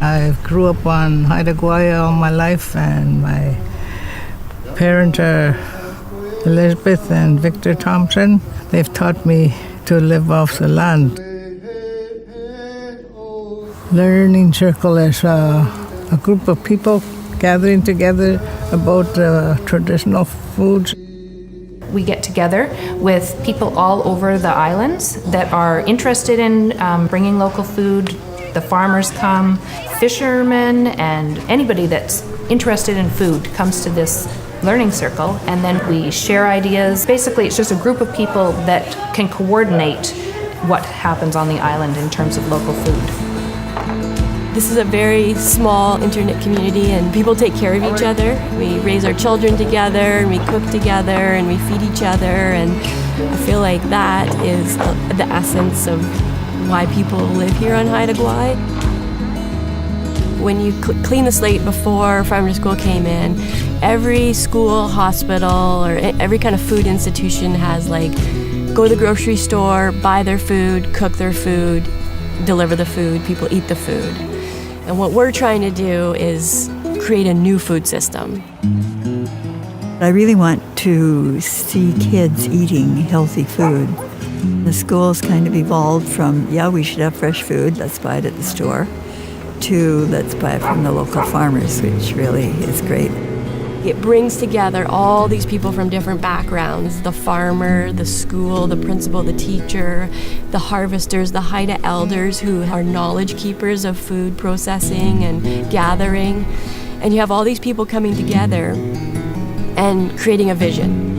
I grew up on Haida Gwaii all my life, and my parents are Elizabeth and Victor Thompson. They've taught me to live off the land. Learning Circle is a group of people gathering together about traditional foods. We get together with people all over the islands that are interested in bringing local food. The farmers come, fishermen, and anybody that's interested in food comes to this learning circle, and then we share ideas. Basically, it's just a group of people that can coordinate what happens on the island in terms of local food. This is a very small, intimate community, and people take care of each other. We raise our children together, and we cook together, and we feed each other, and I feel like that is the essence of why people live here on Haida Gwaii. When you clean the slate before Farmer School came in, every school, hospital, or every kind of food institution has like, go to the grocery store, buy their food, cook their food, deliver the food, people eat the food. And what we're trying to do is create a new food system. I really want to see kids eating healthy food. The school's kind of evolved from, yeah, we should have fresh food, let's buy it at the store, to let's buy it from the local farmers, which really is great. It brings together all these people from different backgrounds, the farmer, the school, the principal, the teacher, the harvesters, the Haida elders who are knowledge keepers of food processing and gathering. And you have all these people coming together and creating a vision.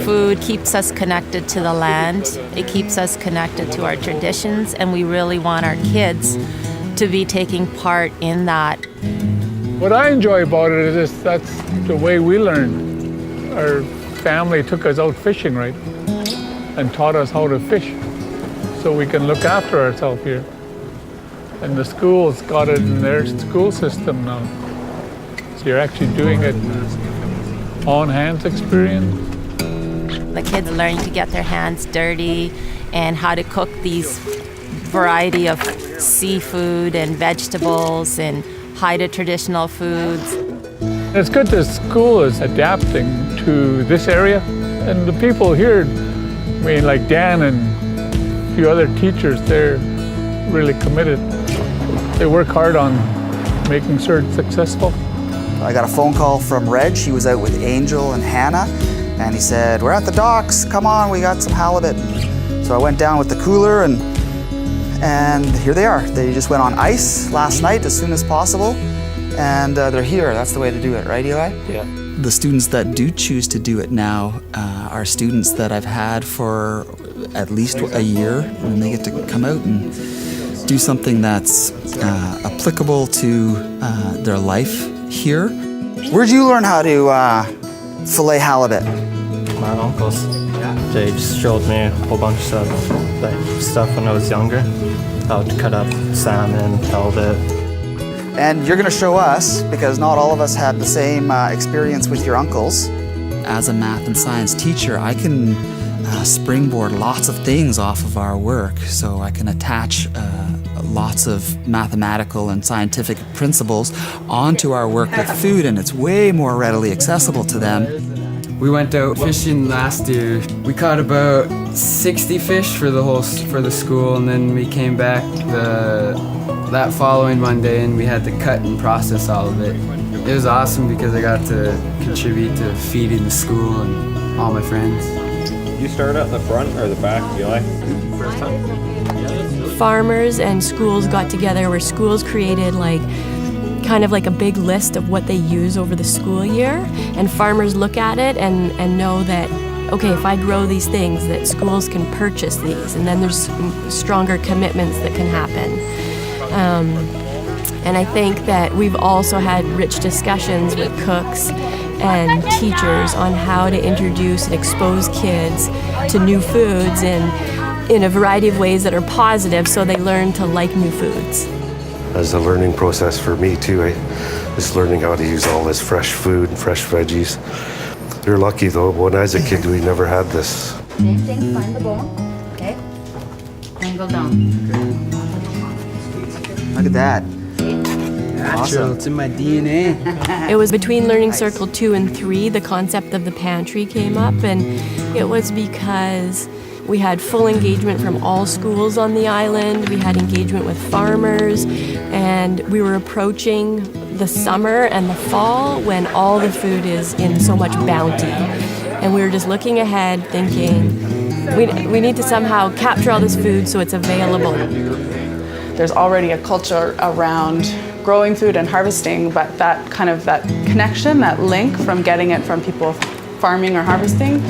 Food keeps us connected to the land, it keeps us connected to our traditions, and we really want our kids to be taking part in that. What I enjoy about it is that's the way we learned. Our family took us out fishing, right? And taught us how to fish so we can look after ourselves here. And the school's got it in their school system now. So you're actually doing it on-hands experience. The kids learn to get their hands dirty and how to cook these variety of seafood and vegetables and Haida traditional foods. It's good that school is adapting to this area, and the people here, I mean, like Dan and a few other teachers, they're really committed. They work hard on making sure it's successful. I got a phone call from Reg. He was out with Angel and Hannah, and he said, "We're at the docks, come on, we got some halibut." So I went down with the cooler, and here they are. They just went on ice last night as soon as possible, and they're here. That's the way to do it, right, Eli? Yeah. The students that do choose to do it now are students that I've had for at least a year, and they get to come out and do something that's applicable to their life here. Where'd you learn how to fillet halibut? My uncles. They just showed me a whole bunch of stuff when I was younger. How to cut up salmon, halibut. And you're gonna show us, because not all of us had the same experience with your uncles. As a math and science teacher, I can springboard lots of things off of our work, so I can attach lots of mathematical and scientific principles onto our work with food, and it's way more readily accessible to them. We went out fishing last year. We caught about 60 fish for the school, and then we came back that following Monday, and we had to cut and process all of it. It was awesome because I got to contribute to feeding the school and all my friends. You started at the front or the back, Eli? First time? Farmers and schools got together where schools created kind of like a big list of what they use over the school year, and farmers look at it and know that, okay, if I grow these things, that schools can purchase these, and then there's stronger commitments that can happen. And I think that we've also had rich discussions with cooks and teachers on how to introduce and expose kids to new foods in a variety of ways that are positive, so they learn to like new foods. As a learning process for me too, just learning how to use all this fresh food and fresh veggies. You're lucky though, when I was a kid we never had this. Same thing, find the bone, okay? And go down. Look at that. natural. It's in my DNA. It was between Learning Circle 2 and 3, the concept of the pantry came up, and it was because we had full engagement from all schools on the island. We had engagement with farmers, and we were approaching the summer and the fall when all the food is in so much bounty. And we were just looking ahead thinking, we need to somehow capture all this food so it's available. There's already a culture around growing food and harvesting, but that connection, that link from getting it from people farming or harvesting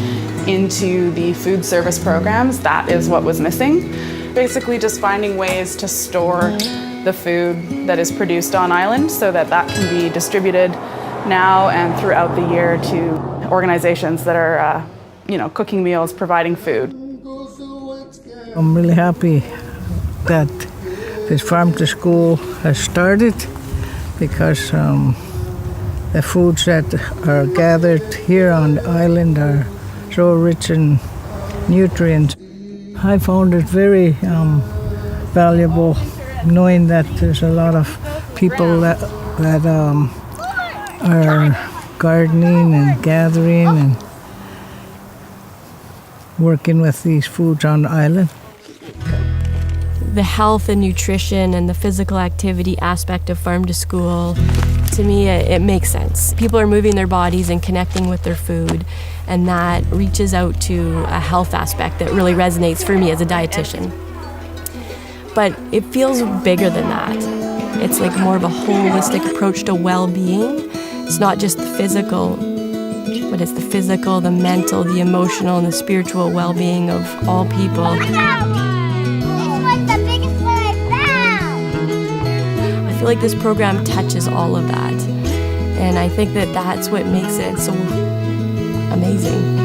into the food service programs, that is what was missing. Basically just finding ways to store the food that is produced on island so that that can be distributed now and throughout the year to organizations that are cooking meals, providing food. I'm really happy that this farm to school has started because the foods that are gathered here on the island are so rich in nutrients. I found it very valuable knowing that there's a lot of people that are gardening and gathering and working with these foods on the island. The health and nutrition and the physical activity aspect of farm to school, to me, it makes sense. People are moving their bodies and connecting with their food, and that reaches out to a health aspect that really resonates for me as a dietitian. But it feels bigger than that. It's like more of a holistic approach to well-being. It's not just the physical, but it's the physical, the mental, the emotional, and the spiritual well-being of all people. I feel like this program touches all of that. And I think that that's what makes it so amazing.